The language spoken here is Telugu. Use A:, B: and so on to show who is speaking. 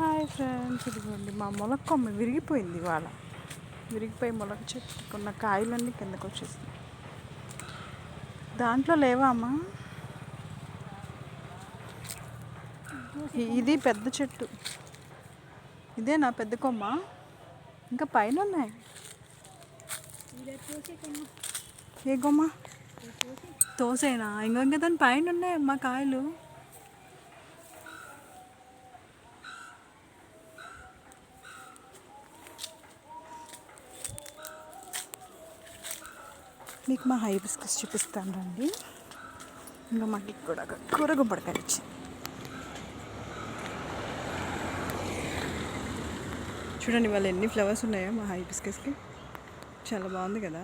A: హాయ్ ఫ్రెండ్స్, ఇదిగోండి మా మొలక కొమ్మ విరిగిపోయింది ఇవాళ. విరిగిపోయి మొలక చెట్టుకున్న కాయలన్నీ కిందకు వచ్చేసింది. దాంట్లో లేవా అమ్మా? ఇది పెద్ద చెట్టు. ఇదే నా పెద్ద కొమ్మ. ఇంకా పైన ఉన్నాయి. ఏ కొమ్మ? తోసేనా? ఇంకా దాని పైన ఉన్నాయి అమ్మా కాయలు. మీకు మా హైబిస్కస్ చూపిస్తాను రండి. ఇంకా మాకు కూడా కూర గుమ్మడికాయ వచ్చింది. చూడండి వాళ్ళు ఎన్ని ఫ్లవర్స్ ఉన్నాయో మా హైబిస్కస్కి. చాలా బాగుంది కదా.